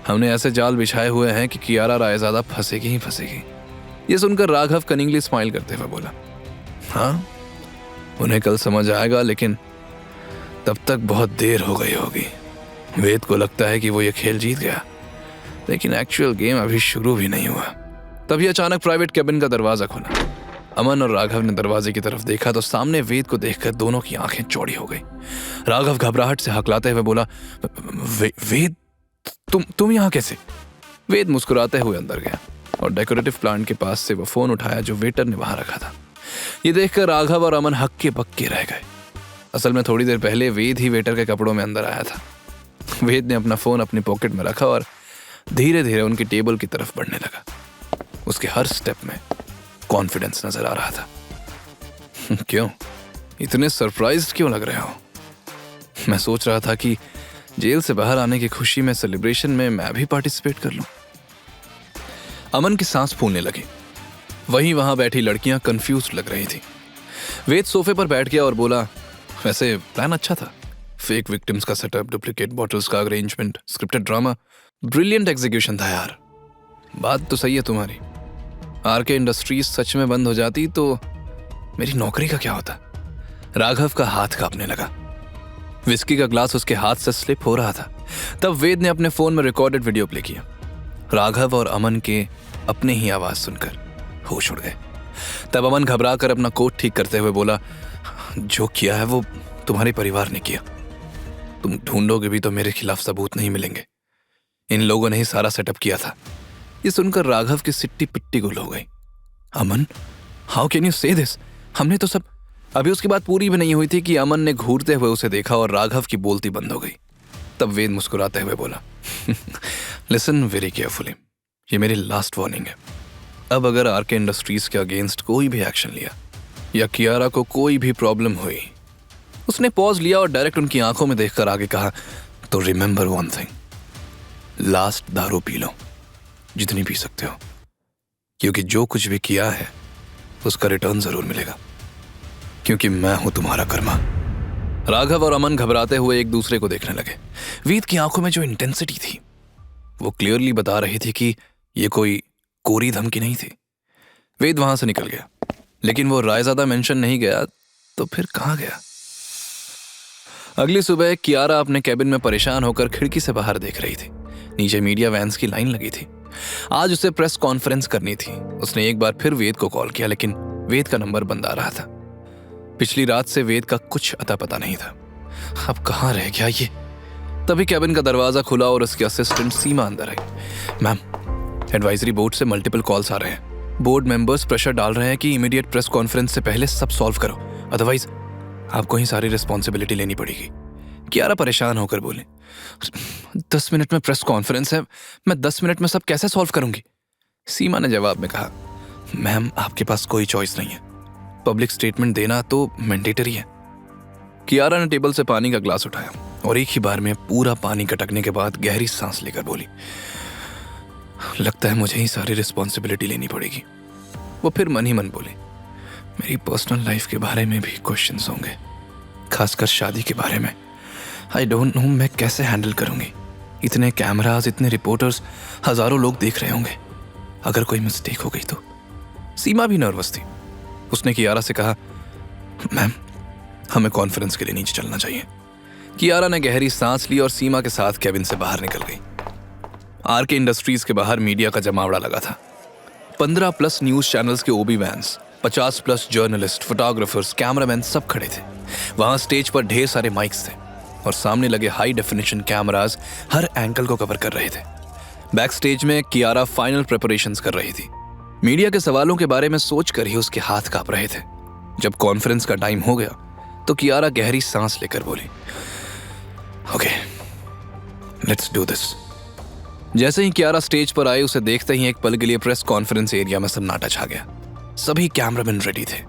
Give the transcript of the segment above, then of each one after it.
हमने ऐसे जाल बिछाए हुए हैं कि कियारा रायजादा फंसेगी ही फंसेगी। ये सुनकर राघव कनिंगली स्माइल करते हुए बोला, हाँ उन्हें कल समझ आएगा, लेकिन तब तक बहुत देर हो गई होगी। वेद को लगता है कि वो ये खेल जीत गया, लेकिन एक्चुअल गेम अभी शुरू भी नहीं हुआ। तभी अचानक प्राइवेट कैबिन का दरवाजा खुला। अमन और राघव ने दरवाजे की तरफ देखा तो सामने वेद को देखकर दोनों की आंखें चौड़ी हो गई। राघव घबराहट से हकलाते हुए बोला, वेद तुम यहाँ कैसे? वेद मुस्कुराते हुए अंदर गया और डेकोरेटिव प्लांट के पास से वो फोन उठाया जो वेटर ने वहां रखा था। ये देखकर राघव और अमन हक्के बक्के रह गए। असल में थोड़ी देर पहले वेद ही वेटर के कपड़ों में अंदर आया था। वेद ने अपना फोन अपनी पॉकेट में रखा और धीरे धीरे उनकी टेबल की तरफ बढ़ने लगा। उसके हर स्टेप में कॉन्फिडेंस नजर आ रहा था। क्यों इतने सरप्राइज्ड क्यों लग रहे हो? मैं सोच रहा था कि जेल से बाहर आने की खुशी में सेलिब्रेशन में मैं भी पार्टिसिपेट कर लूं। अमन की सांस फूलने लगी। वहीं वहां बैठी लड़कियां कंफ्यूज्ड लग रही थी। वेद सोफे पर बैठ गया और बोला, वैसे प्लान अच्छा था। फेक विक्टिम्स का सेटअप, डुप्लीकेट बॉटल्स का arrangement, scripted drama, brilliant execution था यार। बात तो सही है तुम्हारी। आरके इंडस्ट्रीज सच में बंद हो जाती तो मेरी नौकरी का क्या होता? राघव का हाथ कांपने लगा। विस्की का ग्लास उसके हाथ से स्लिप हो रहा था। तब वेद ने अपने फोन में रिकॉर्डेड वीडियो प्ले किया। राघव और अमन के अपने ही आवाज सुनकर होश उड़ गए। तब अमन घबरा कर अपना कोट ठीक करते हुए बोला, जो किया है वो तुम्हारे परिवार ने किया। तुम ढूंढोगे भी तो मेरे खिलाफ सबूत नहीं मिलेंगे। इन लोगों ने ही सारा सेटअप किया था। ये सुनकर राघव की सिट्टी पिट्टी गुल हो गई। अमन, हाउ कैन यू से दिस? हमने तो सब। अभी उसकी बात पूरी भी नहीं हुई थी कि अमन ने घूरते हुए उसे देखा और राघव की बोलती बंद हो गई। तब वेद मुस्कुराते हुए बोला, लिसन वेरी केयरफुली, ये मेरी लास्ट वार्निंग है। अब अगर आरके इंडस्ट्रीज के अगेंस्ट कोई भी एक्शन लिया या कियारा को कोई भी प्रॉब्लम हुई। उसने पॉज लिया और डायरेक्ट उनकी आंखों में देखकर आगे कहा, तो रिमेंबर वन थिंग, लास्ट दारू पी लो, जितनी पी सकते हो, क्योंकि जो कुछ भी किया है उसका रिटर्न जरूर मिलेगा, क्योंकि मैं हूं तुम्हारा कर्मा। राघव और अमन घबराते हुए एक दूसरे को देखने लगे। वेद की आंखों में जो इंटेंसिटी थी वो क्लियरली बता रही थी कि ये कोई कोरी धमकी नहीं थी। वेद वहां से निकल गया, लेकिन वो रायजादा मेंशन नहीं गया तो फिर कहां गया? अगली सुबह कियारा अपने कैबिन में परेशान होकर खिड़की से बाहर देख रही थी। नीचे मीडिया वैन्स की लाइन लगी थी। आज उसे प्रेस कॉन्फ्रेंस करनी थी। उसने एक बार फिर वेद को कॉल किया, लेकिन वेद का नंबर बंद आ रहा था। पिछली रात से वेद का कुछ अता पता नहीं था। अब कहां रह गया ये? तभी कैबिन का दरवाजा खुला और उसकी असिस्टेंट सीमा अंदर आई। मैम, एडवाइजरी बोर्ड से मल्टीपल कॉल्स आ रहे हैं। बोर्ड मेंबर्स प्रेशर डाल रहे हैं कि इमीडिएट प्रेस कॉन्फ्रेंस से पहले सब सॉल्व करो, अदरवाइज आपको ही सारी रिस्पॉन्सिबिलिटी लेनी पड़ेगी। कियारा परेशान होकर बोली, 10 मिनट में प्रेस कॉन्फ्रेंस है, मैं 10 मिनट में सब कैसे सॉल्व करूंगी? सीमा ने जवाब में कहा, मैम आपके पास कोई चॉइस नहीं है, पब्लिक स्टेटमेंट देना तो मैंडेटरी है। कियारा ने टेबल से पानी का ग्लास उठाया और एक ही बार में पूरा पानी गटकने के बाद गहरी सांस लेकर बोली, लगता है मुझे ही सारी रिस्पॉन्सिबिलिटी लेनी पड़ेगी। वो फिर मन ही मन बोली, मेरी पर्सनल लाइफ के बारे में भी क्वेश्चंस होंगे, खासकर शादी के बारे में। आई डोंट नो मैं कैसे हैंडल करूंगी। इतने कैमरास, इतने रिपोर्टर्स, हजारों लोग देख रहे होंगे। अगर कोई मिस्टेक हो गई तो। सीमा भी नर्वस थी। उसने कियारा से कहा, मैम हमें कॉन्फ्रेंस के लिए नीचे चलना चाहिए। कियारा ने गहरी सांस ली और सीमा के साथ कैबिन से बाहर निकल गई। आरके इंडस्ट्रीज के बाहर मीडिया का जमावड़ा लगा था। 15+ न्यूज चैनल्स के ओबी वैन्स, 50+ जर्नलिस्ट, फोटोग्राफर्स, कैमरामैन सब खड़े थे। वहां स्टेज पर ढेर सारे माइक्स थे और सामने लगे हाई डेफिनेशन कैमरास हर एंगल को कवर कर रहे थे। बैक स्टेज में कियारा फाइनल प्रिपरेशंस कर रही थी। मीडिया के सवालों के बारे में सोचकर ही उसके हाथ कांप रहे थे। जब कॉन्फ्रेंस का टाइम हो गया तो कियारा गहरी सांस लेकर बोली, ओके लेट्स डू दिस। जैसे ही कियारा स्टेज पर आई, उसे देखते ही एक पल के लिए प्रेस कॉन्फ्रेंस एरिया में सन्नाटा छा गया। सभी कैमरामैन रेडी थे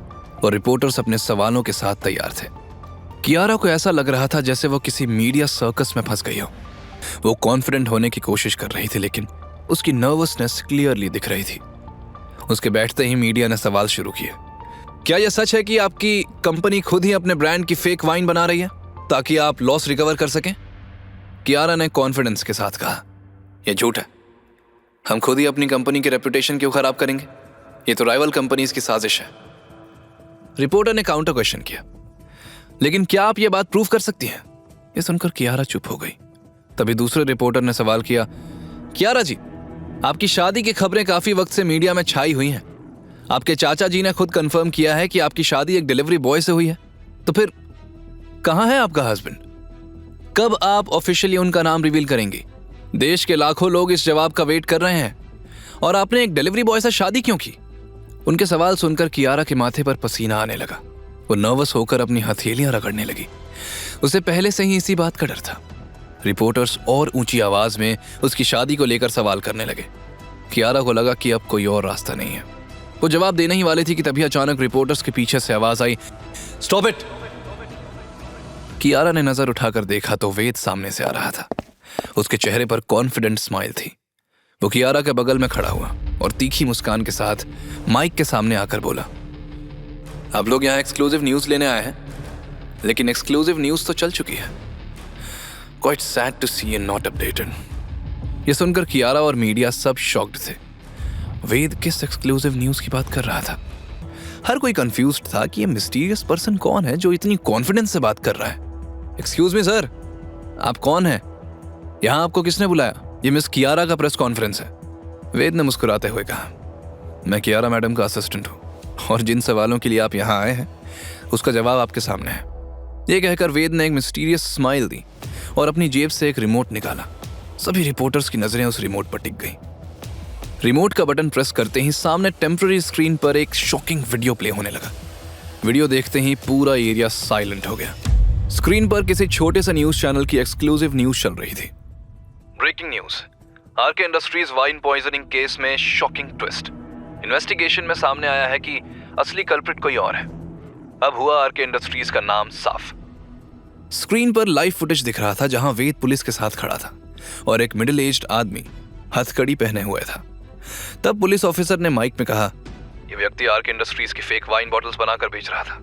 और रिपोर्टर्स अपने सवालों के साथ तैयार थे। कियारा को ऐसा लग रहा था जैसे वो किसी मीडिया सर्कस में फंस गई हो। वो कॉन्फिडेंट होने की कोशिश कर रही थी, लेकिन उसकी नर्वसनेस क्लियरली दिख रही थी। उसके बैठते ही मीडिया ने सवाल शुरू किया, क्या यह सच है कि आपकी कंपनी खुद ही अपने ब्रांड की फेक वाइन बना रही है ताकि आप लॉस रिकवर कर सकें? कियारा ने कॉन्फिडेंस के साथ कहा, ये झूठ है। हम खुद ही अपनी कंपनी की रेपुटेशन क्यों खराब करेंगे? ये तो राइवल कंपनीज की साजिश है। रिपोर्टर ने काउंटर क्वेश्चन किया, लेकिन क्या आप ये बात प्रूव कर सकती हैं? ये सुनकर कियारा चुप हो गई। तभी दूसरे रिपोर्टर ने सवाल किया, कियारा जी, आपकी शादी की खबरें काफी वक्त से मीडिया में छाई हुई हैं। आपके चाचा जी ने खुद कंफर्म किया है कि आपकी शादी एक डिलीवरी बॉय से हुई है। तो फिर कहां है आपका हस्बैंड? कब आप ऑफिशियली उनका नाम रिवील करेंगी? देश के लाखों लोग इस जवाब का वेट कर रहे हैं। और आपने एक डिलीवरी बॉय से शादी क्यों की? उनके सवाल सुनकर कियारा के माथे पर पसीना आने लगा। वो नर्वस होकर अपनी हथेलियां रगड़ने लगी। उसे पहले से ही इसी बात का डर था। रिपोर्टर्स और ऊंची आवाज में उसकी शादी को लेकर सवाल करने लगे। कियारा को लगा कि अब कोई और रास्ता नहीं है। वो जवाब देने ही वाली थी कि तभी अचानक रिपोर्टर्स के पीछे से आवाज आई, स्टॉप इट। कियारा ने नजर उठाकर देखा तो वेद सामने से आ रहा था। उसके चेहरे पर कॉन्फिडेंट स्माइल थी। वो कियारा के बगल में खड़ा हुआ और तीखी मुस्कान के साथ माइक के सामने आकर बोला, आप लोग यहाँ एक्सक्लूसिव न्यूज लेने आए हैं, लेकिन एक्सक्लूसिव न्यूज तो चल चुकी है। Quite sad to see you not updated. ये सुनकर कियारा और मीडिया सब शॉक्ड थे। वेद किस एक्सक्लूसिव न्यूज की बात कर रहा था? हर कोई कंफ्यूज्ड था कि ये मिस्टीरियस पर्सन कौन है जो इतनी कॉन्फिडेंस से बात कर रहा है। एक्सक्यूज मी सर, आप कौन हैं? यहाँ आपको किसने बुलाया? ये मिस कियारा का प्रेस कॉन्फ्रेंस है। वेद ने मुस्कुराते हुए कहा, मैं कियारा मैडम का असिस्टेंट हूँ और जिन सवालों के लिए आप यहाँ आए हैं उसका जवाब आपके सामने है। ये कहकर वेद ने एक मिस्टीरियस स्माइल दी और अपनी जेब से एक रिमोट निकाला। सभी रिपोर्टर्स की नजरें उस रिमोट पर टिक गई। रिमोट का बटन प्रेस करते ही सामने टेम्पररी स्क्रीन पर एक शॉकिंग वीडियो प्ले होने लगा। वीडियो देखते ही पूरा एरिया साइलेंट हो गया। स्क्रीन पर किसी छोटे से न्यूज चैनल की एक्सक्लूसिव न्यूज चल रही थी। Breaking news, RK Industries wine poisoning case में शॉकिंग ट्विस्ट। इन्वेस्टिगेशन में सामने आया है कि असली कल्प्रिट कोई और है। अब हुआ आरके इंडस्ट्रीज का नाम साफ। स्क्रीन पर लाइव फुटेज दिख रहा था जहां वेद पुलिस के साथ खड़ा था और एक मिडिल एज्ड आदमी हथकड़ी पहने हुए था। तब पुलिस ऑफिसर ने माइक में कहा, यह व्यक्ति आरके इंडस्ट्रीज की फेक वाइन बॉटल्स बनाकर बेच रहा था।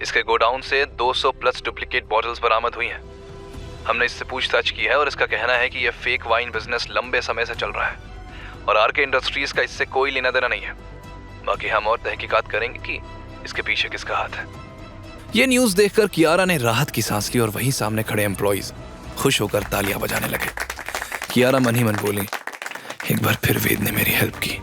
इसके गोडाउन से 200 प्लस डुप्लीकेट बॉटल्स बरामद हुई हैं। हमने इससे पूछताछ की है और इसका कहना है कि यह फेक वाइन बिजनेस लंबे समय से चल रहा है और आरके इंडस्ट्रीज का इससे कोई लेना देना नहीं है। बाकी हम और तहकीकात करेंगे कि इसके पीछे किसका हाथ है। यह न्यूज देखकर कियारा ने राहत की सांस ली और वहीं सामने खड़े एम्प्लॉइज खुश होकर तालियां बजाने लगे। कियारा मन ही मन बोली, एक बार फिर वेद ने मेरी हेल्प की।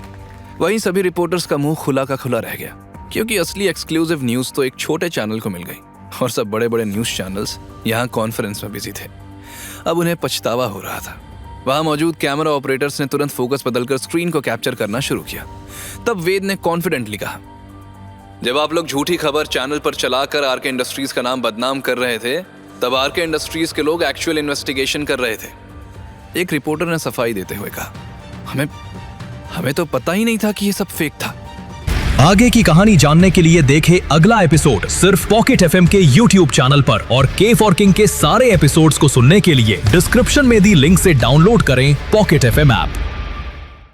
वहीं सभी रिपोर्टर्स का मुंह खुला का खुला रह गया, क्योंकि असली एक्सक्लूसिव न्यूज तो एक छोटे चैनल को मिल गई और सब बड़े बड़े न्यूज चैनल्स यहाँ कॉन्फ्रेंस में बिजी थे। अब उन्हें पछतावा हो रहा था। वहां मौजूद कैमरा ऑपरेटर्स ने तुरंत फोकस बदलकर स्क्रीन को कैप्चर करना शुरू किया। तब वेद ने कॉन्फिडेंटली कहा, जब आप लोग झूठी खबर चैनल पर चलाकर आरके इंडस्ट्रीज का नाम बदनाम कर रहे थे, तब आरके इंडस्ट्रीज के लोग एक्चुअल इन्वेस्टिगेशन कर रहे थे। एक रिपोर्टर ने सफाई देते हुए कहा, हमें तो पता ही नहीं था कि ये सब फेक था। आगे की कहानी जानने के लिए देखें अगला एपिसोड सिर्फ पॉकेट एफएम के YouTube चैनल पर और के फॉर किंग के सारे एपिसोड्स को सुनने के लिए डिस्क्रिप्शन में दी लिंक से डाउनलोड करें पॉकेट एफएम ऐप।